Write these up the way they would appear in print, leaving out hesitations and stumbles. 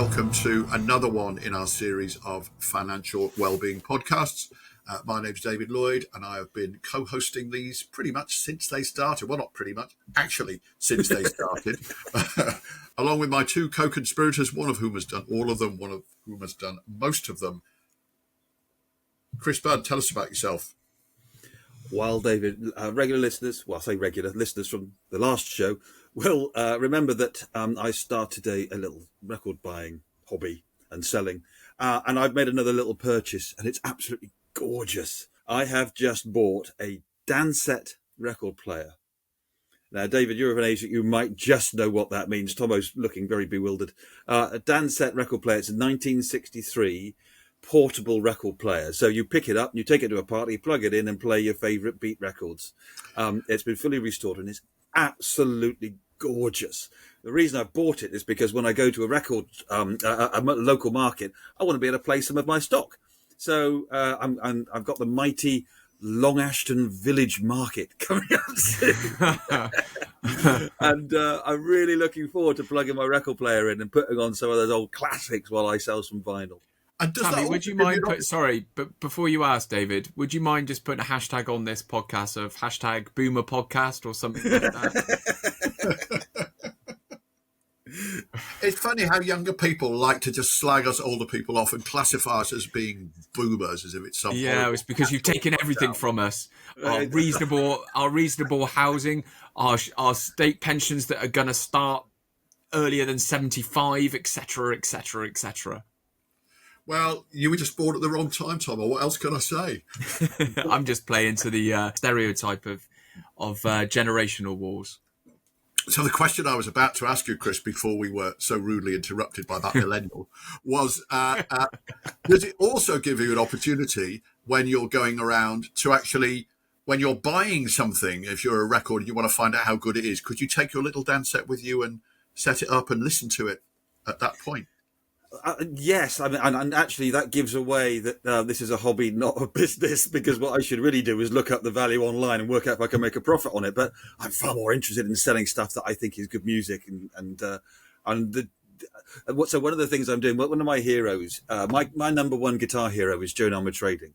welcome to another one in our series of financial wellbeing podcasts. My name's David Lloyd, and I have been co-hosting these pretty much since they started. Well, not pretty much, actually, since they started, along with my two co-conspirators, one of whom has done all of them, one of whom has done most of them. Chris Budd, tell us about yourself. Well, David, regular listeners, well, I say regular listeners from the last show, will remember that I started a little record buying hobby and selling, and I've made another little purchase, and it's absolutely gorgeous. I have just bought a Dansette record player. Now, David, you're of an age that you might just know what that means. Tommo's looking very bewildered. A Dansette record player, it's a 1963 portable record player. So you pick it up, you take it to a party, plug it in and play your favourite beat records. It's been fully restored and it's absolutely gorgeous. The reason I bought it is because when I go to a record, a local market, I want to be able to play some of my stock. So I've got the mighty Long Ashton Village Market coming up soon. And I'm really looking forward to plugging my record player in and putting on some of those old classics while I sell some vinyl. Tammy, would you mind but before you ask, David, would you mind just putting a hashtag on this podcast of hashtag Boomer Podcast or something like that? It's funny how younger people like to just slag us older people off and classify us as being boomers, as if it's something. Yeah, it's because you've taken everything from us. Our reasonable housing, our state pensions that are going to start earlier than 75, etc., etc., etc. Well, you were just born at the wrong time, Tommo. What else can I say? I'm just playing to the stereotype of generational wars. So the question I was about to ask you, Chris, before we were so rudely interrupted by that millennial, was does it also give you an opportunity when you're going around to actually, when you're buying something, if you're a record and you want to find out how good it is, could you take your little dance set with you and set it up and listen to it at that point? Yes, I mean, and actually that gives away that this is a hobby, not a business, because what I should really do is look up the value online and work out if I can make a profit on it. But I'm far more interested in selling stuff that I think is good music. So one of the things I'm doing, one of my heroes, my number one guitar hero is Joe Number Trading.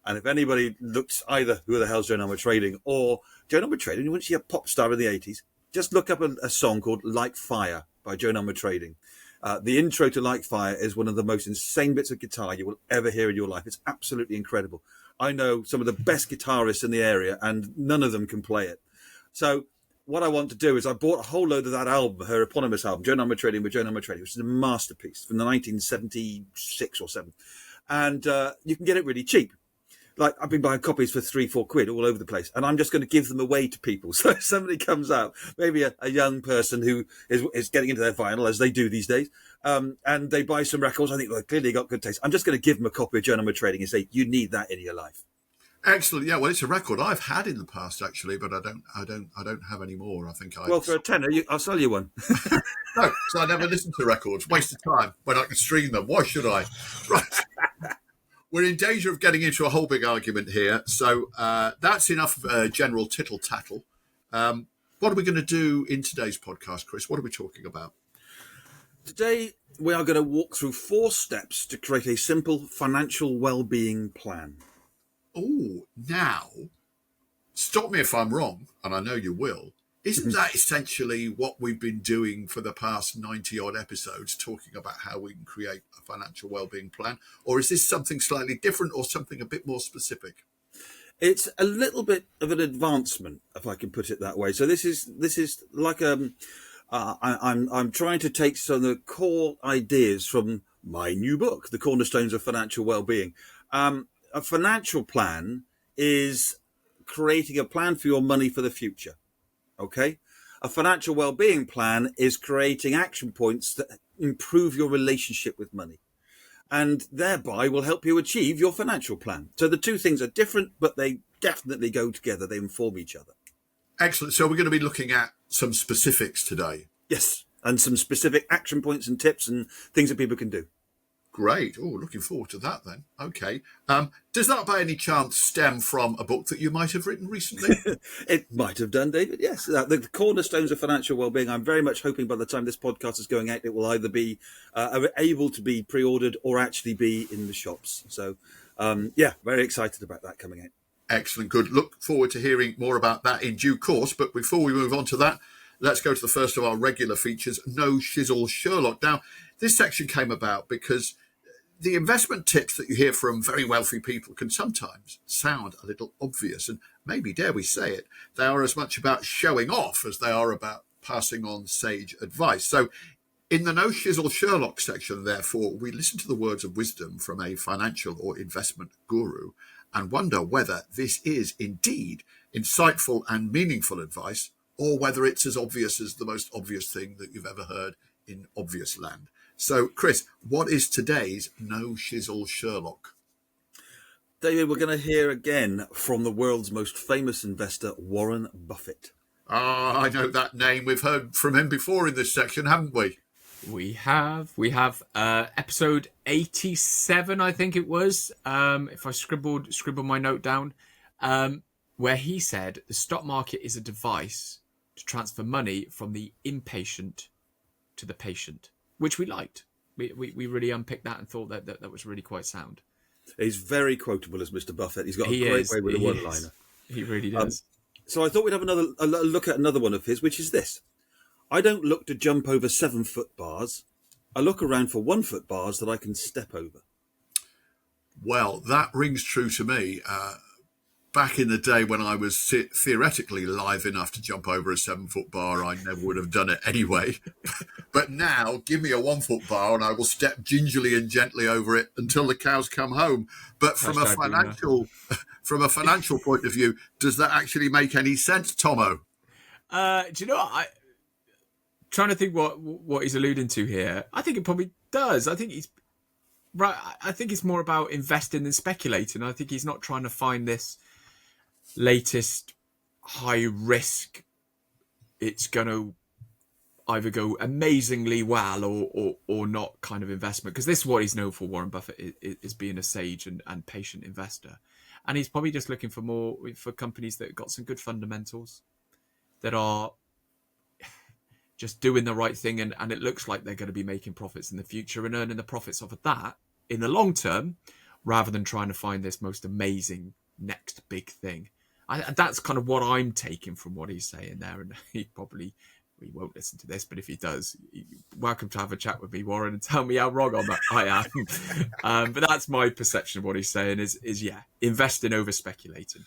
And if anybody looks either who the hell's Joe Number Trading or Joe Number Trading, wasn't she a pop star in the 80s? Just look up a song called Like Fire by Joe Number Trading. The intro to Like Fire is one of the most insane bits of guitar you will ever hear in your life. It's absolutely incredible. I know some of the best guitarists in the area and none of them can play it. So what I want to do is I bought a whole load of that album, her eponymous album, Joe Number Trading with Joe Number Trading, which is a masterpiece from the 1976 or 7. And you can get it really cheap. Like I've been buying copies for £3-4 all over the place, and I'm just going to give them away to people. So if somebody comes out, maybe a young person who is getting into their vinyl, as they do these days, and they buy some records, I think, well, clearly got good taste. I'm just going to give them a copy of Joe Number Trading and say, you need that in your life. Excellent. Yeah, well, it's a record I've had in the past actually, but I don't have any more. I think Well, for a tenner, I'll sell you one. No, so I never listen to records. Waste of time when I can stream them. Why should I? Right. We're in danger of getting into a whole big argument here. So that's enough general tittle-tattle. What are we going to do in today's podcast, Chris? What are we talking about? Today, we are going to walk through 4 steps to create a simple financial well-being plan. Oh, now, stop me if I'm wrong, and I know you will. Isn't that essentially what we've been doing for the past 90-odd episodes, talking about how we can create a financial well-being plan? Or is this something slightly different or something a bit more specific? It's a little bit of an advancement, if I can put it that way. So this is like I'm trying to take some of the core ideas from my new book, The Cornerstones of Financial Well-being. A financial plan is creating a plan for your money for the future. Okay. A financial well-being plan is creating action points that improve your relationship with money and thereby will help you achieve your financial plan. So the two things are different, but they definitely go together. They inform each other. Excellent. So we're going to be looking at some specifics today. Yes. And some specific action points and tips and things that people can do. Great. Oh, looking forward to that then. Okay. Does that by any chance stem from a book that you might have written recently? It might have done, David, yes. The cornerstones of financial well-being, I'm very much hoping by the time this podcast is going out, it will either be able to be pre-ordered or actually be in the shops. So, very excited about that coming out. Excellent. Good. Look forward to hearing more about that in due course. But before we move on to that, let's go to the first of our regular features, No Shizzle Sherlock. Now, this section came about because the investment tips that you hear from very wealthy people can sometimes sound a little obvious, and maybe, dare we say it, they are as much about showing off as they are about passing on sage advice. So in the No Shizzle Sherlock section, therefore, we listen to the words of wisdom from a financial or investment guru and wonder whether this is indeed insightful and meaningful advice, or whether it's as obvious as the most obvious thing that you've ever heard in obvious land. So, Chris, what is today's No Shizzle Sherlock? David, we're going to hear again from the world's most famous investor, Warren Buffett. Ah, I know that name. We've heard from him before in this section, haven't we? We have episode 87, I think it was, if I scribbled my note down, where he said the stock market is a device to transfer money from the impatient to the patient, which we liked. We really unpicked that and thought that was really quite sound. He's very quotable as Mr. Buffett. He's got a great way with a one-liner. He really does. So I thought we'd have a look at another one of his, which is this. I don't look to jump over 7-foot bars. I look around for 1-foot bars that I can step over. Well, that rings true to me. Back in the day when I was theoretically live enough to jump over a 7-foot bar, I never would have done it anyway. But now, give me a 1-foot bar and I will step gingerly and gently over it until the cows come home. But from a financial point of view, does that actually make any sense, Tommo? Do you know what? I'm trying to think what he's alluding to here. I think it probably does. I think he's right. I think it's more about investing than speculating. I think he's not trying to find this latest high risk, it's going to either go amazingly well or not kind of investment, because this is what he's known for. Warren Buffett is being a sage and patient investor, and he's probably just looking for companies that have got some good fundamentals, that are just doing the right thing, and it looks like they're going to be making profits in the future and earning the profits off of that in the long term, rather than trying to find this most amazing next big thing. That's kind of what I'm taking from what he's saying there. And he won't listen to this, but if he does, welcome to have a chat with me, Warren, and tell me how wrong I am. But that's my perception of what he's saying is investing over speculating.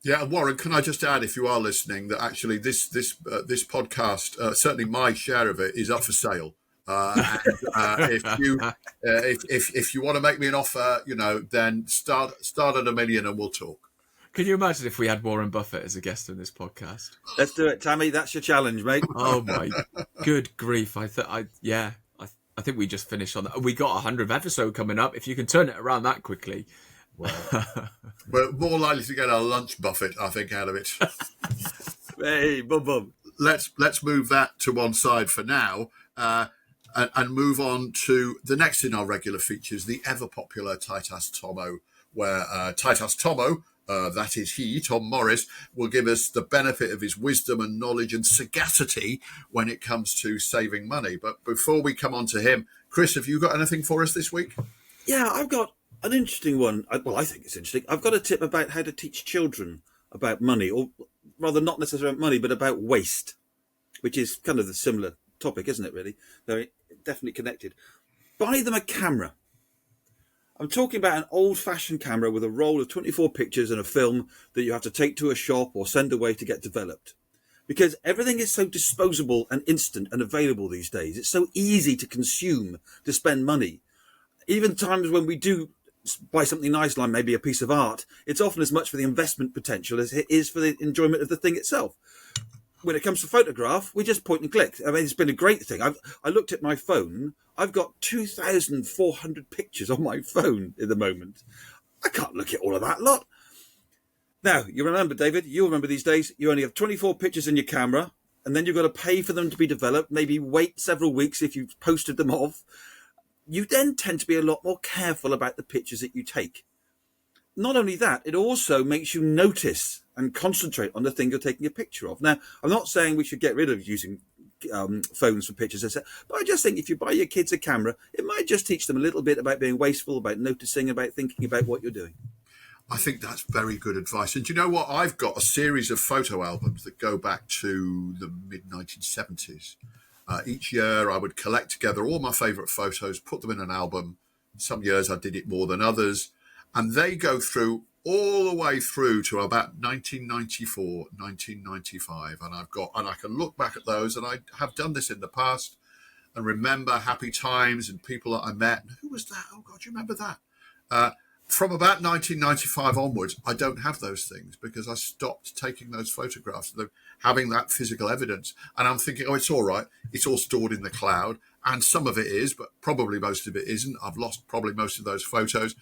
Yeah, Warren, can I just add, if you are listening, that actually this podcast, certainly my share of it, is up for sale. If you want to make me an offer, then start at $1 million and we'll talk. Can you imagine if we had Warren Buffett as a guest on this podcast? Let's do it, Tammy. That's your challenge, mate. Oh my good grief! I think we just finished on that. We got 100th episode coming up. If you can turn it around that quickly, well, we're more likely to get a lunch buffet, I think, out of it. Hey, boom, boom. Let's move that to one side for now, and move on to the next in our regular features, the ever popular Titus Tommo, where Titus Tommo, that is he, Tom Morris, will give us the benefit of his wisdom and knowledge and sagacity when it comes to saving money. But before we come on to him, Chris, have you got anything for us this week? Yeah, I've got an interesting one. Well, I think it's interesting. I've got a tip about how to teach children about money, or rather not necessarily about money, but about waste, which is kind of the similar topic, isn't it, really? Very definitely connected. Buy them a camera. I'm talking about an old-fashioned camera with a roll of 24 pictures and a film that you have to take to a shop or send away to get developed. Because everything is so disposable and instant and available these days. It's so easy to consume, to spend money. Even times when we do buy something nice, like maybe a piece of art, it's often as much for the investment potential as it is for the enjoyment of the thing itself. When it comes to photograph, we just point and click. I mean, it's been a great thing. I looked at my phone. I've got 2,400 pictures on my phone at the moment. I can't look at all of that lot. Now, you remember, David, you'll remember these days, you only have 24 pictures in your camera, and then you've got to pay for them to be developed, maybe wait several weeks if you've posted them off. you then tend to be a lot more careful about the pictures that you take. Not only that, it also makes you notice and concentrate on the thing you're taking a picture of. Now, I'm not saying we should get rid of using phones for pictures, but I just think if you buy your kids a camera, it might just teach them a little bit about being wasteful, about noticing, about thinking about what you're doing. I think that's very good advice. And do you know what? I've got a series of photo albums that go back to the mid-1970s. Each year I would collect together all my favourite photos, put them in an album. Some years I did it more than others. And they go through all the way through to about 1994, 1995. And I can look back at those, and I have done this in the past and remember happy times and people that I met. And who was that? Oh God, you remember that? From about 1995 onwards, I don't have those things because I stopped taking those photographs, having that physical evidence. And I'm thinking, oh, it's all right. It's all stored in the cloud. And some of it is, but probably most of it isn't. I've lost probably most of those photos.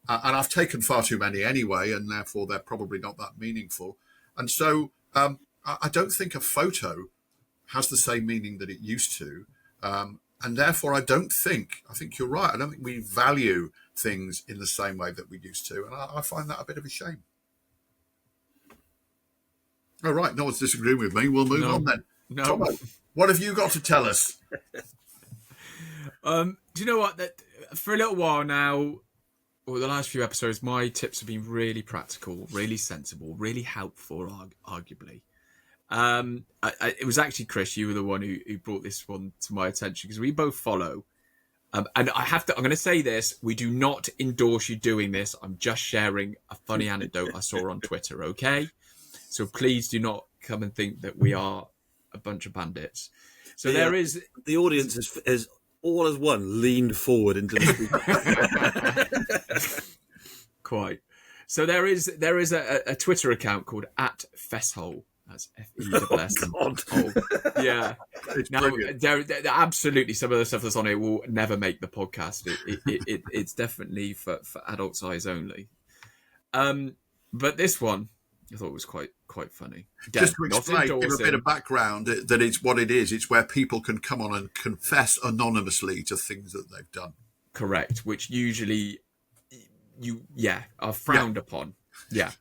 And I've taken far too many anyway, and therefore they're probably not that meaningful. And so I don't think a photo has the same meaning that it used to. And therefore, I think you're right. I don't think we value things in the same way that we used to. And I find that a bit of a shame. All right, no one's disagreeing with me. We'll move on then. No. Tommo, what have you got to tell us? Do you know what? That for a little while now, or the last few episodes, my tips have been really practical, really sensible, really helpful, arguably. It was actually Chris, you were the one who brought this one to my attention because we both follow. And I'm going to say this, we do not endorse you doing this. I'm just sharing a funny anecdote I saw on Twitter, okay? So please do not come and think that we are a bunch of bandits. So there is... The audience is all as one leaned forward into the Quite. So there is a Twitter account called @Fesshole. That's F-E-S-S. Oh, God. Yeah. It's now, brilliant. there absolutely some of the stuff that's on it will never make the podcast. It's definitely for adults' eyes only. But this one I thought was quite funny. Again, just to explain, give a bit of background, that it's what it is. It's where people can come on and confess anonymously to things that they've done. Correct, which usually are frowned upon. Yeah.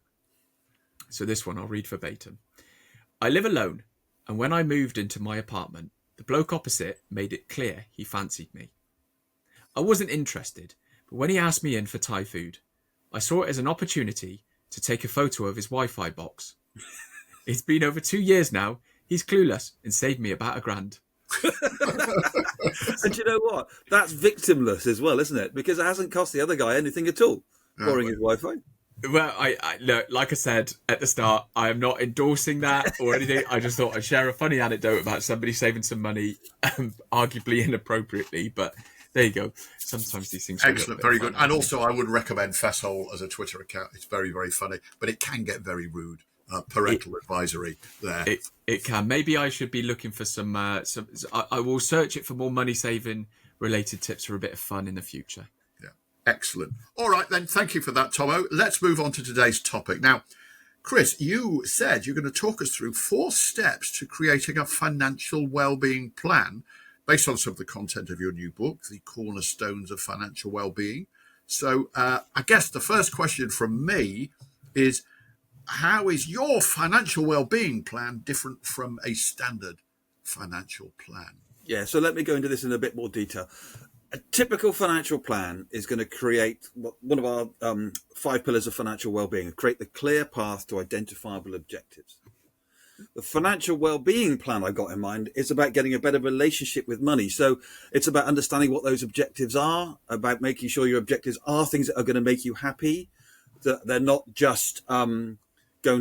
So this one I'll read verbatim. I live alone, and when I moved into my apartment, the bloke opposite made it clear he fancied me. I wasn't interested, but when he asked me in for Thai food, I saw it as an opportunity to take a photo of his Wi-Fi box. It's been over 2 years now. He's clueless and saved me about $1,000. And you know what? That's victimless as well, isn't it? Because it hasn't cost the other guy anything at all, borrowing his Wi-Fi. Well, I look, like I said at the start, I am not endorsing that or anything. I just thought I'd share a funny anecdote about somebody saving some money, arguably inappropriately, but there you go. Sometimes these things are excellent, very good. And also, I would recommend Fesshole as a Twitter account. It's very, very funny, but it can get very rude. Parental advisory there. It can. Maybe I should be looking for some. I will search it for more money saving related tips for a bit of fun in the future. Excellent. All right, then. Thank you for that, Tommo. Let's move on to today's topic. Now, Chris, you said you're going to talk us through 4 steps to creating a financial well-being plan based on some of the content of your new book, The Cornerstones of Financial Wellbeing. So I guess the first question from me is, how is your financial well-being plan different from a standard financial plan? Yeah, so let me go into this in a bit more detail. A typical financial plan is going to create one of our 5 pillars of financial well-being, create the clear path to identifiable objectives. The financial well-being plan I've got in mind is about getting a better relationship with money. So it's about understanding what those objectives are, about making sure your objectives are things that are going to make you happy, that they're not just going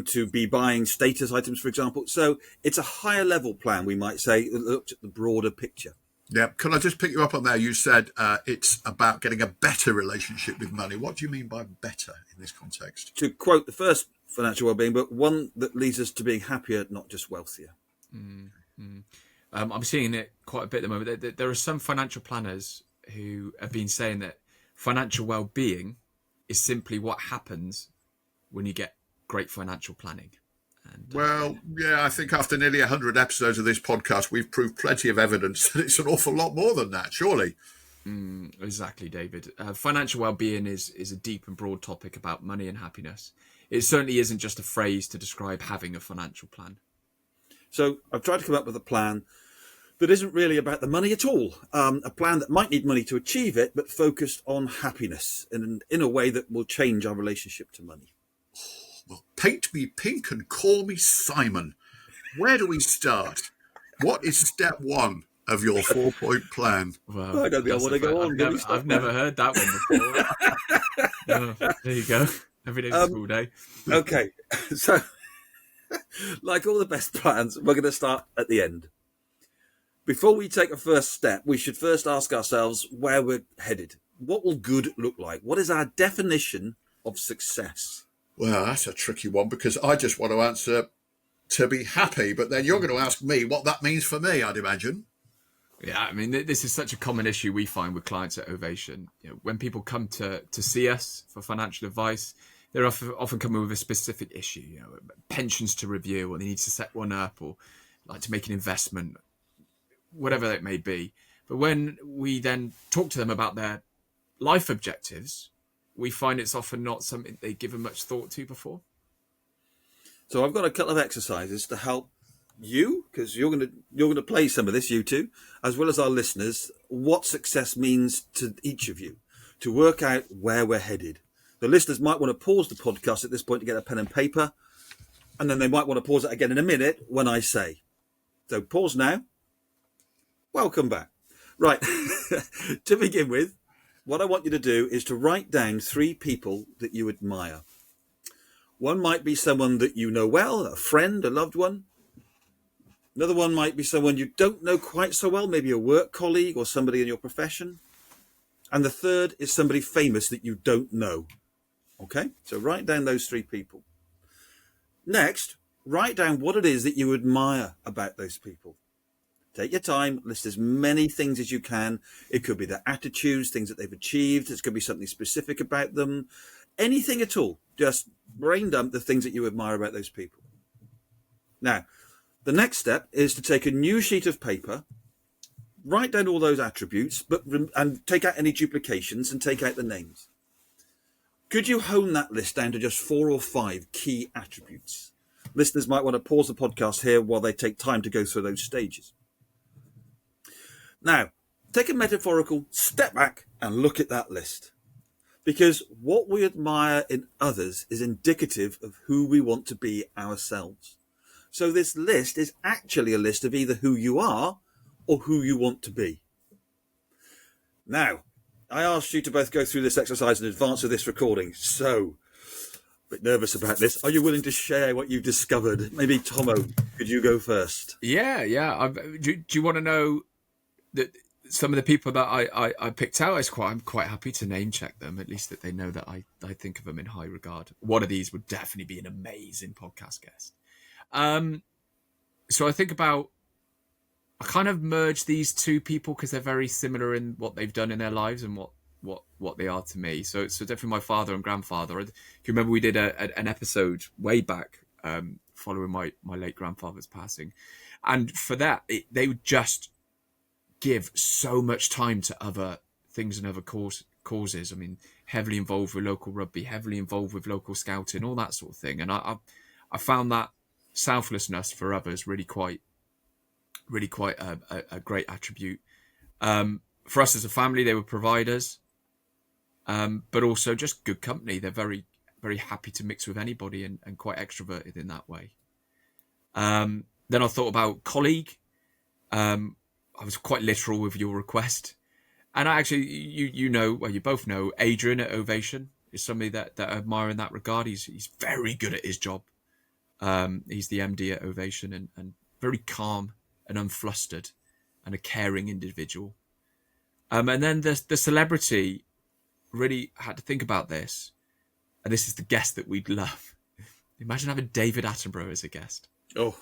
to be buying status items, for example. So it's a higher level plan, we might say, that looks at the broader picture. Yeah. Can I just pick you up on there? You said it's about getting a better relationship with money. What do you mean by better in this context? To quote the first financial well-being, but one that leads us to being happier, not just wealthier. I'm seeing it quite a bit at the moment. There are some financial planners who have been saying that financial well-being is simply what happens when you get great financial planning. And, well, yeah, I think after nearly 100 episodes of this podcast, we've proved plenty of evidence that it's an awful lot more than that, surely. Exactly, David. Financial well-being is a deep and broad topic about money and happiness. It certainly isn't just a phrase to describe having a financial plan. So I've tried to come up with a plan that isn't really about the money at all. A plan that might need money to achieve it, but focused on happiness and in a way that will change our relationship to money. Well, paint me pink and call me Simon. Where do we start? What is step one of your 4-point plan? Well, I don't think I want to go on. I've never heard that one before. There you go. Every day's a school day. Okay, so like all the best plans, we're going to start at the end. Before we take a first step, we should first ask ourselves where we're headed. What will good look like? What is our definition of success? Well, that's a tricky one because I just want to answer to be happy, but then you're going to ask me what that means for me, I'd imagine. Yeah, I mean, this is such a common issue we find with clients at Ovation. When people come to see us for financial advice, they're often coming with a specific issue, pensions to review, or they need to set one up, or like to make an investment, whatever it may be. But when we then talk to them about their life objectives, we find it's often not something they've given much thought to before. So I've got a couple of exercises to help you, because you're going to play some of this, you two, as well as our listeners, what success means to each of you, to work out where we're headed. The listeners might want to pause the podcast at this point to get a pen and paper, and then they might want to pause it again in a minute when I say. So pause now. Welcome back. Right. To begin with, what I want you to do is to write down 3 people that you admire. One might be someone that you know well, a friend, a loved one. Another one might be someone you don't know quite so well, maybe a work colleague or somebody in your profession. And the third is somebody famous that you don't know. Okay, so write down those 3 people. Next, write down what it is that you admire about those people. Take your time, list as many things as you can. It could be their attitudes, things that they've achieved. It could be something specific about them. Anything at all. Just brain dump the things that you admire about those people. Now, the next step is to take a new sheet of paper, write down all those attributes, and take out any duplications and take out the names. Could you hone that list down to just 4 or 5 key attributes? Listeners might want to pause the podcast here while they take time to go through those stages. Now, take a metaphorical step back and look at that list. Because what we admire in others is indicative of who we want to be ourselves. So this list is actually a list of either who you are or who you want to be. Now, I asked you to both go through this exercise in advance of this recording, so a bit nervous about this. Are you willing to share what you've discovered? Maybe Tommo, could you go first? Yeah. Do you want to know that some of the people that I picked out? I'm quite happy to name check them, at least that they know that I think of them in high regard. One of these would definitely be an amazing podcast guest. So I think about, I kind of merged these 2 people because they're very similar in what they've done in their lives and what they are to me. So definitely my father and grandfather. If you remember, we did an episode way back following my late grandfather's passing. And for that, they would just give so much time to other things and other causes. I mean, heavily involved with local rugby, heavily involved with local scouting, all that sort of thing. And I found that selflessness for others really quite a great attribute. For us as a family, they were providers, but also just good company. They're very, very happy to mix with anybody and quite extroverted in that way. Then I thought about colleague. I was quite literal with your request. And I actually, you both know Adrian at Ovation is somebody that I admire in that regard. He's very good at his job. He's the MD at Ovation and very calm and unflustered and a caring individual. And then the celebrity really had to think about this. And this is the guest that we'd love. Imagine having David Attenborough as a guest. Oh.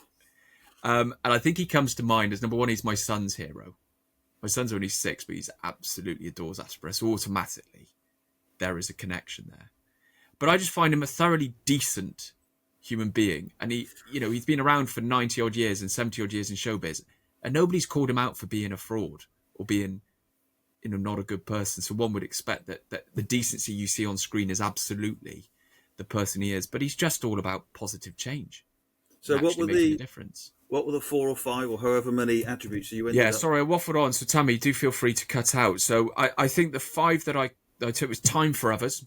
And I think he comes to mind as, number one, he's my son's hero. My son's only 6, but he absolutely adores Attenborough. So automatically there is a connection there. But I just find him a thoroughly decent human being. And he's been around for 90 odd years and 70 odd years in showbiz. And nobody's called him out for being a fraud or being not a good person. So one would expect that the decency you see on screen is absolutely the person he is, but he's just all about positive change. So what were making a difference? What were the 4 or 5 or however many attributes you ended up? Sorry, I waffled on. So Tammy, do feel free to cut out. So I think the 5 that I took was time for others,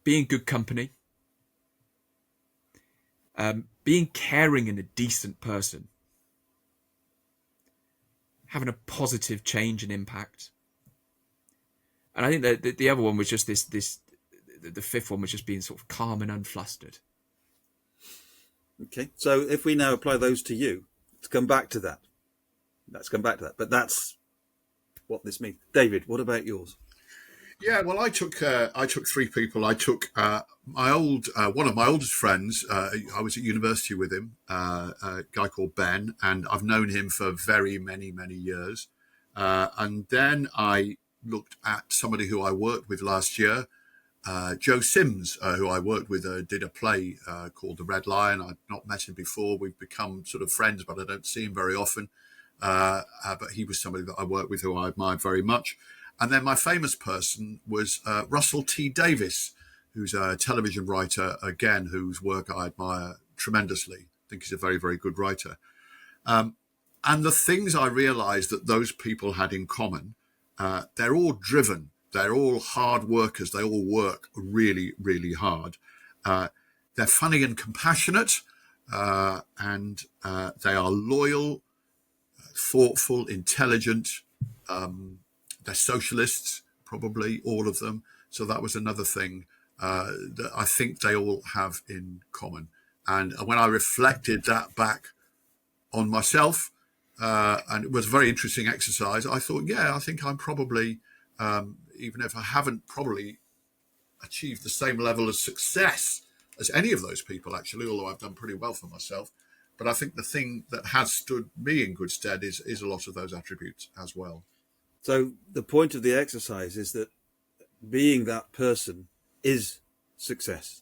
being good company, being caring and a decent person, having a positive change and impact. And I think that the other one was just the 5th one was just being sort of calm and unflustered. Okay, so if we now apply those to you, let's come back to that. But that's what this means. David, what about yours? Yeah, well, I took 3 people. I took my one of my oldest friends. I was at university with him, a guy called Ben, and I've known him for very many years. And then I looked at somebody who I worked with last year, Joe Sims, who I worked with, did a play called The Red Lion. I'd not met him before. We've become sort of friends, but I don't see him very often. But he was somebody that I worked with who I admired very much. And then my famous person was Russell T. Davies, who's a television writer, again, whose work I admire tremendously. I think he's a very, very good writer. And the things I realized that those people had in common, they're all driven. They're all hard workers. They all work really, really hard. They're funny and compassionate, and they are loyal, thoughtful, intelligent. They're socialists, probably all of them. So that was another thing that I think they all have in common. And when I reflected that back on myself, and it was a very interesting exercise, I thought, yeah, I think I'm probably, even if I haven't probably achieved the same level of success as any of those people, actually, although I've done pretty well for myself. But I think the thing that has stood me in good stead is a lot of those attributes as well. So the point of the exercise is that being that person is success.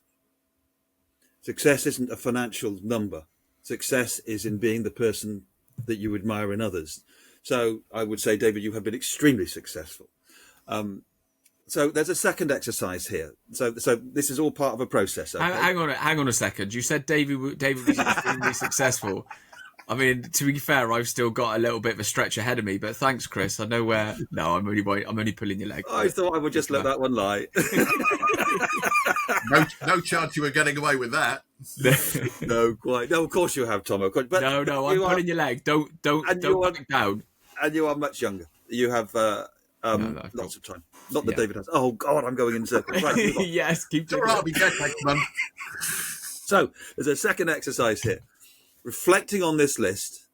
Success isn't a financial number. Success is in being the person that you admire in others. So I would say, David, you have been extremely successful. So there's a second exercise here. So this is all part of a process. Okay? Hang on a second. You said David was extremely successful. I mean, to be fair, I've still got a little bit of a stretch ahead of me, but thanks, Chris. I know where. No, I'm only pulling your leg. I thought I would just let that one lie. No chance you were getting away with that. No, quite. No, of course you have, Tommo. But no, I'm pulling your leg. Don't back down. And you are much younger. You have lots of time. Not that David has. Oh God, I'm going in circles. Right, yes, keep doing it. So there's a second exercise here. Reflecting on this list,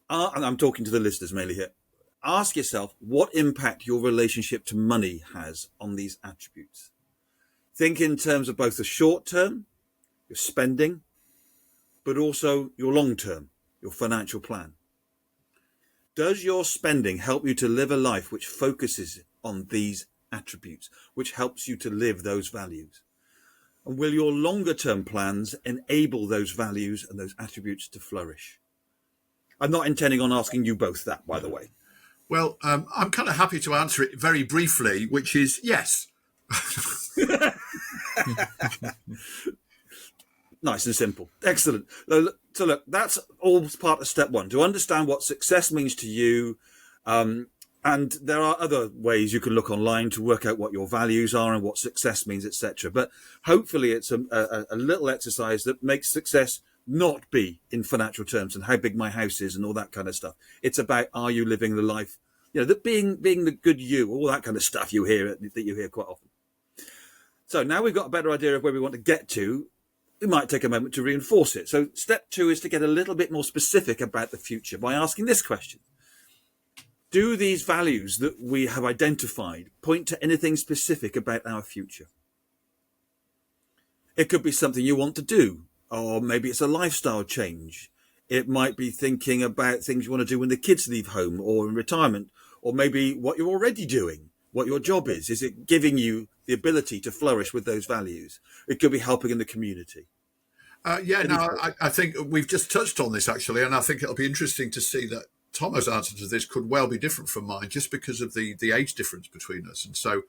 and I'm talking to the listeners mainly here, ask yourself what impact your relationship to money has on these attributes. Think in terms of both the short term, your spending, but also your long term, your financial plan. Does your spending help you to live a life which focuses on these attributes, which helps you to live those values? And will your longer term plans enable those values and those attributes to flourish? I'm not intending on asking you both that, by the way. Well, I'm kind of happy to answer it very briefly, which is yes. Nice and simple. Excellent. So look, that's all part of step 1, to understand what success means to you. And there are other ways you can look online to work out what your values are and what success means, etc. But hopefully it's a little exercise that makes success not be in financial terms and how big my house is and all that kind of stuff. It's about, are you living the life, that being the good you, all that kind of stuff you hear quite often. So now we've got a better idea of where we want to get to. We might take a moment to reinforce it. So step 2 is to get a little bit more specific about the future by asking this question. Do these values that we have identified point to anything specific about our future? It could be something you want to do, or maybe it's a lifestyle change. It might be thinking about things you want to do when the kids leave home or in retirement, or maybe what you're already doing, what your job is. Is it giving you the ability to flourish with those values? It could be helping in the community. I think we've just touched on this, actually, and I think it'll be interesting to see that Tommo's answer to this could well be different from mine, just because of the age difference between us. And so,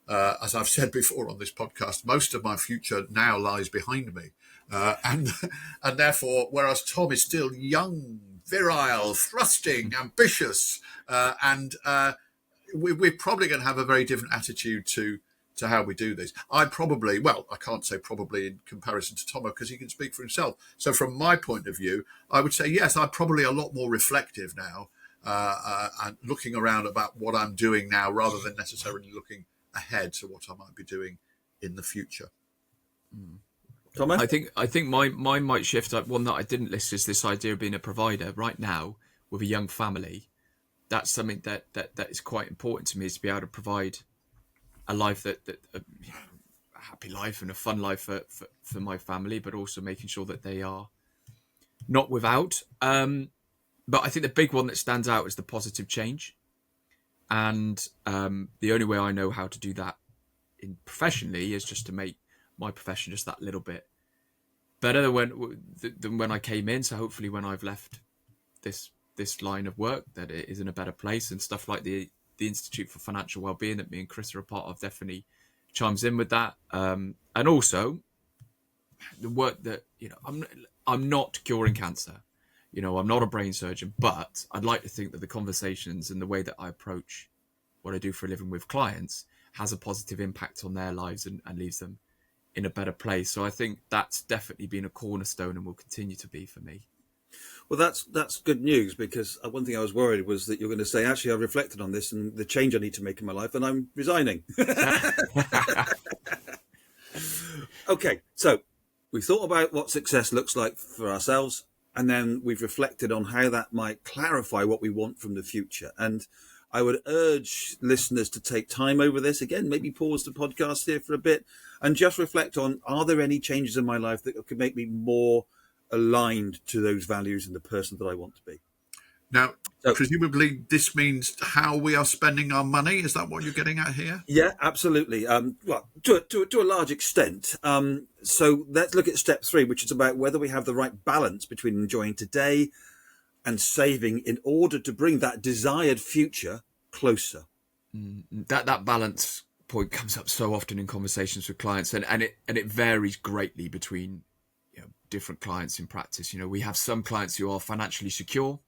as I've said before on this podcast, most of my future now lies behind me, and therefore, whereas Tom is still young, virile, thrusting, ambitious, and we're probably going to have a very different attitude to how we do this. I can't say probably in comparison to Tommo, because he can speak for himself. So from my point of view, I would say, yes, I'm probably a lot more reflective now, and looking around about what I'm doing now, rather than necessarily looking ahead to what I might be doing in the future. Tommo? I think mine might shift. One that I didn't list is this idea of being a provider. Right now, with a young family, that's something that is quite important to me, is to be able to provide a life that a happy life and a fun life for my family, but also making sure that they are not without. But I think the big one that stands out is the positive change. And the only way I know how to do that professionally is just to make my profession just that little bit better than when I came in. So hopefully when I've left this line of work, that it is in a better place, and stuff like the Institute for Financial Wellbeing that me and Chris are a part of definitely chimes in with that. And also the work that, I'm not curing cancer. I'm not a brain surgeon, but I'd like to think that the conversations and the way that I approach what I do for a living with clients has a positive impact on their lives and leaves them in a better place. So I think that's definitely been a cornerstone and will continue to be for me. Well, that's good news, because one thing I was worried was that you're going to say, actually, I've reflected on this and the change I need to make in my life, and I'm resigning. Okay, so we thought about what success looks like for ourselves, and then we've reflected on how that might clarify what we want from the future. And I would urge listeners to take time over this. Again, maybe pause the podcast here for a bit and just reflect on, are there any changes in my life that could make me more aligned to those values and the person that I want to be? Now, presumably this means how we are spending our money. Is that what you're getting at here? Yeah, absolutely. Well, to a large extent. So let's look at step 3, which is about whether we have the right balance between enjoying today and saving in order to bring that desired future closer. That balance point comes up so often in conversations with clients, and it varies greatly between different clients in practice. We have some clients who are financially secure,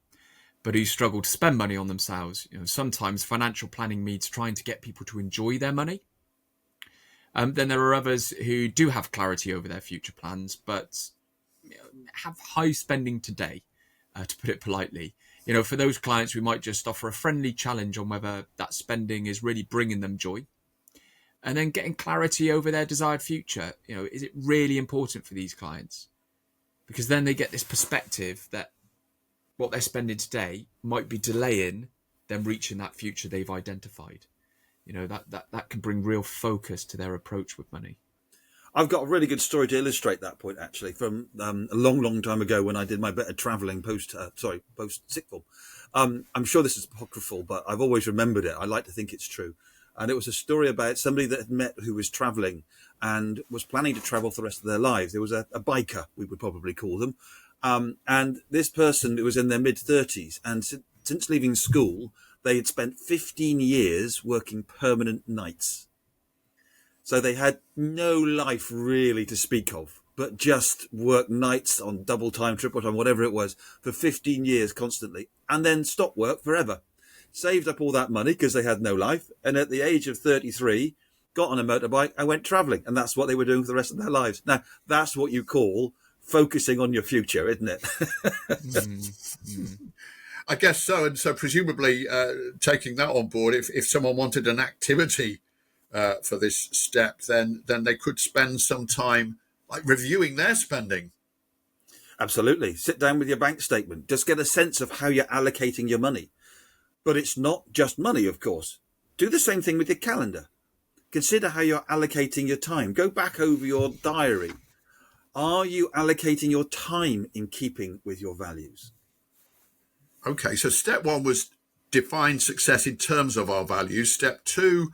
but who struggle to spend money on themselves. Sometimes financial planning means trying to get people to enjoy their money. Then there are others who do have clarity over their future plans, but have high spending today, to put it politely. For those clients, we might just offer a friendly challenge on whether that spending is really bringing them joy. And then getting clarity over their desired future. Is it really important for these clients? Because then they get this perspective that what they're spending today might be delaying them reaching that future they've identified. That can bring real focus to their approach with money. I've got a really good story to illustrate that point, actually, from a long time ago when I did my bit of travelling post sixth form. I'm sure this is apocryphal, but I've always remembered it. I like to think it's true. And it was a story about somebody that had met who was travelling and was planning to travel for the rest of their lives. There was a biker, we would probably call them. And this person was in their mid-30s. And since leaving school, they had spent 15 years working permanent nights. So they had no life really to speak of, but just work nights on double time, triple time, whatever it was, for 15 years constantly, and then stop work forever. Saved up all that money because they had no life. And at the age of 33, got on a motorbike and went travelling. And that's what they were doing for the rest of their lives. Now, that's what you call focusing on your future, isn't it? I guess so. And so presumably taking that on board, if someone wanted an activity for this step, then they could spend some time like reviewing their spending. Absolutely. Sit down with your bank statement. Just get a sense of how you're allocating your money. But it's not just money, of course. Do the same thing with your calendar. Consider how you're allocating your time. Go back over your diary. Are you allocating your time in keeping with your values? Okay, so step 1 was define success in terms of our values. Step 2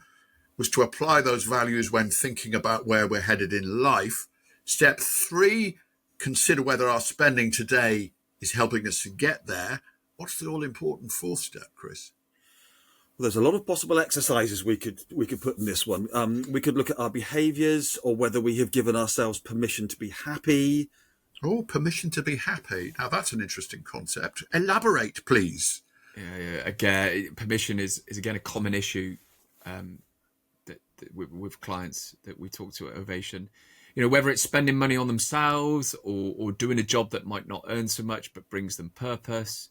was to apply those values when thinking about where we're headed in life. Step 3, consider whether our spending today is helping us to get there. what's the all-important fourth step, Chris? Well, there's a lot of possible exercises we could put in this one. We could look at our behaviours, or whether we have given ourselves permission to be happy. Oh, permission to be happy. Now, that's an interesting concept. Elaborate, please. Yeah. Again, permission is again a common issue that with clients that we talk to at Ovation. Whether it's spending money on themselves or doing a job that might not earn so much but brings them purpose.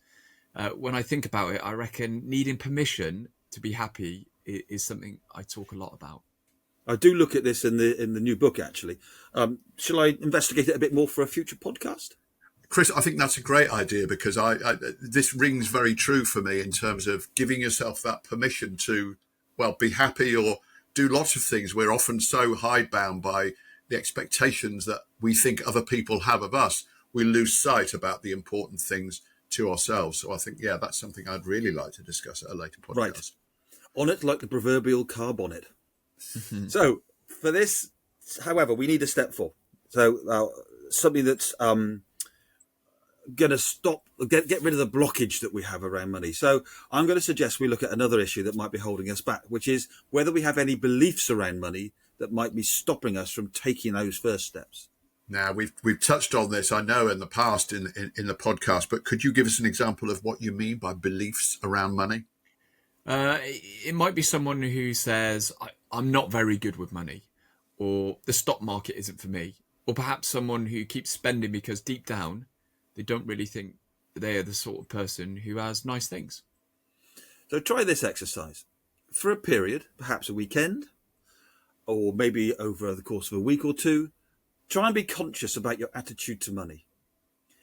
When I think about it, I reckon needing permission to be happy is something I talk a lot about. I do look at this in the new book, actually. Shall I investigate it a bit more for a future podcast? Chris, I think that's a great idea, because this rings very true for me in terms of giving yourself that permission to, be happy or do lots of things. We're often so hidebound by the expectations that we think other people have of us. We lose sight about the important things to ourselves. So I think, that's something I'd really like to discuss at a later podcast. Right. On it like the proverbial car bonnet. So for this, however, we need a step 4. So something that's going to get rid of the blockage that we have around money. So I'm going to suggest we look at another issue that might be holding us back, which is whether we have any beliefs around money that might be stopping us from taking those first steps. Now, we've touched on this, I know, in the past in the podcast, but could you give us an example of what you mean by beliefs around money? It might be someone who says, I'm not very good with money, or the stock market isn't for me, or perhaps someone who keeps spending because deep down they don't really think they are the sort of person who has nice things. So try this exercise. For a period, perhaps a weekend, or maybe over the course of a week or two, try and be conscious about your attitude to money.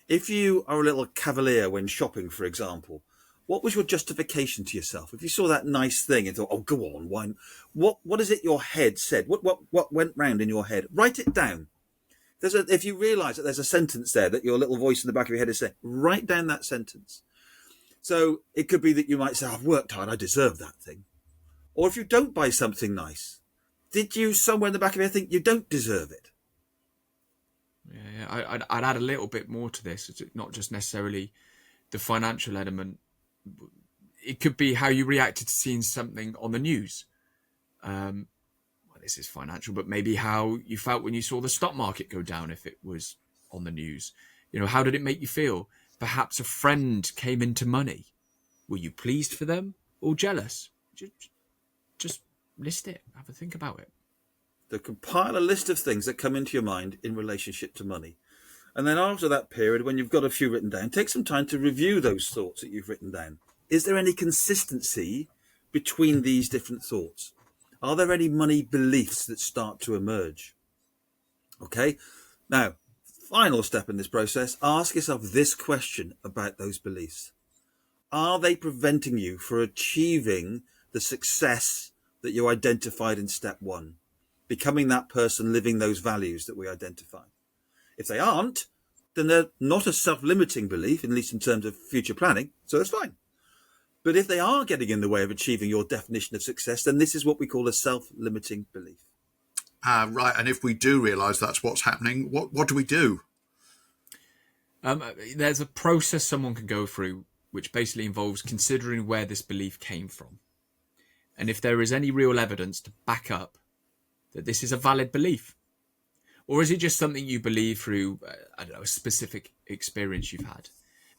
If you are a little cavalier when shopping, for example, what was your justification to yourself? If you saw that nice thing and thought, oh, go on, why? What is it your head said? What went round in your head? Write it down. If you realise that there's a sentence there that your little voice in the back of your head is saying, write down that sentence. So it could be that you might say, I've worked hard, I deserve that thing. Or if you don't buy something nice, did you somewhere in the back of your head think you don't deserve it? Yeah, I'd add a little bit more to this. It's not just necessarily the financial element. It could be how you reacted to seeing something on the news. This is financial, but maybe how you felt when you saw the stock market go down if it was on the news. How did it make you feel? Perhaps a friend came into money. Were you pleased for them or jealous? Just list it. Have a think about it. So compile a list of things that come into your mind in relationship to money. And then after that period, when you've got a few written down, take some time to review those thoughts that you've written down. Is there any consistency between these different thoughts? Are there any money beliefs that start to emerge? Okay. Now, final step in this process, ask yourself this question about those beliefs. Are they preventing you from achieving the success that you identified in step 1? Becoming that person living those values that we identified. If they aren't, then they're not a self-limiting belief, at least in terms of future planning, so that's fine. But if they are getting in the way of achieving your definition of success, then this is what we call a self-limiting belief. Right, and if we do realise that's what's happening, what do we do? There's a process someone can go through which basically involves considering where this belief came from. And if there is any real evidence to back up that this is a valid belief. Or is it just something you believe through, a specific experience you've had?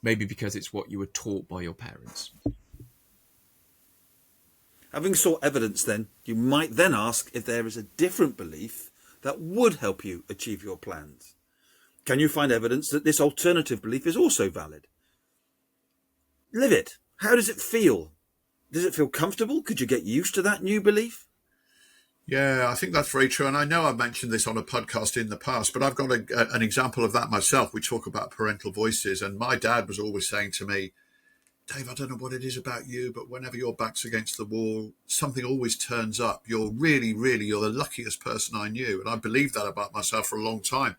Maybe because it's what you were taught by your parents. Having sought evidence then, you might then ask if there is a different belief that would help you achieve your plans. Can you find evidence that this alternative belief is also valid? Live it. How does it feel? Does it feel comfortable? Could you get used to that new belief? Yeah, I think that's very true. And I know I've mentioned this on a podcast in the past, but I've got an example of that myself. We talk about parental voices, and my dad was always saying to me, Dave, I don't know what it is about you, but whenever your back's against the wall, something always turns up. You're really, you're the luckiest person I knew. And I believed that about myself for a long time.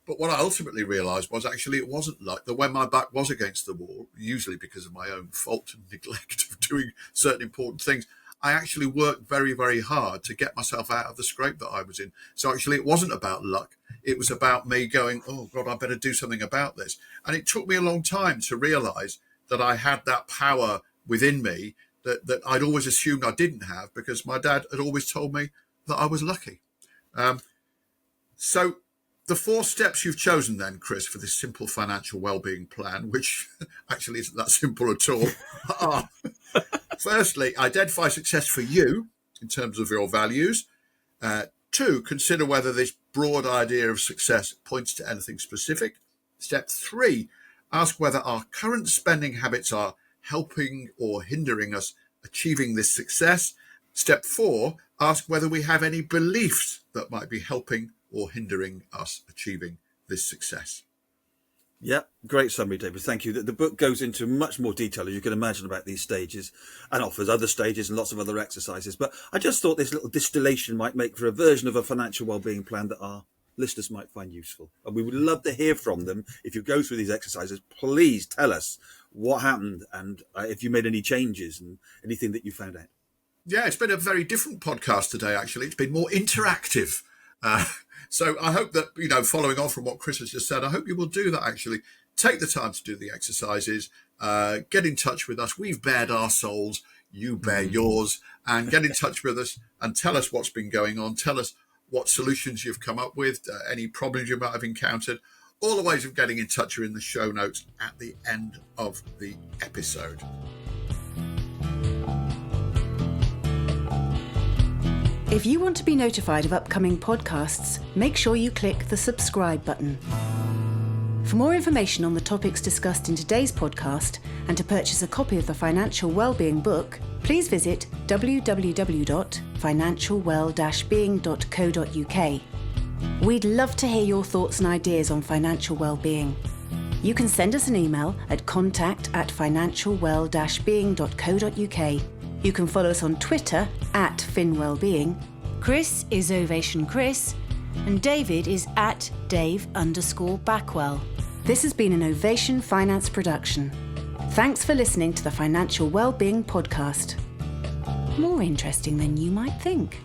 But what I ultimately realised was actually it wasn't like that. When my back was against the wall, usually because of my own fault and neglect of doing certain important things, I actually worked very, very hard to get myself out of the scrape that I was in. So actually it wasn't about luck. It was about me going, oh God, I better do something about this. And it took me a long time to realise that I had that power within me that I'd always assumed I didn't have, because my dad had always told me that I was lucky. So the 4 steps you've chosen then, Chris, for this simple financial well-being plan, which actually isn't that simple at all, are: firstly, identify success for you in terms of your values. 2, consider whether this broad idea of success points to anything specific. Step 3, ask whether our current spending habits are helping or hindering us achieving this success. Step 4, ask whether we have any beliefs that might be helping or hindering us achieving this success. Yeah, great summary, David. Thank you. The book goes into much more detail, as you can imagine, about these stages, and offers other stages and lots of other exercises. But I just thought this little distillation might make for a version of a financial wellbeing plan that our listeners might find useful. And we would love to hear from them. If you go through these exercises, please tell us what happened and if you made any changes and anything that you found out. Yeah, it's been a very different podcast today, actually. It's been more interactive. So I hope that, following on from what Chris has just said, I hope you will do that, actually. Take the time to do the exercises, get in touch with us. We've bared our souls, you bare yours, and get in touch with us and tell us what's been going on. Tell us what solutions you've come up with, any problems you might have encountered. All the ways of getting in touch are in the show notes at the end of the episode. If you want to be notified of upcoming podcasts, make sure you click the subscribe button. For more information on the topics discussed in today's podcast and to purchase a copy of the Financial Wellbeing book, please visit www.financialwell-being.co.uk. We'd love to hear your thoughts and ideas on financial well-being. You can send us an email at contact@financialwell-being.co.uk. You can follow us on Twitter @FinWellbeing. Chris is Ovation Chris, and David is @Dave_Backwell. This has been an Ovation Finance production. Thanks for listening to the Financial Wellbeing Podcast. More interesting than you might think.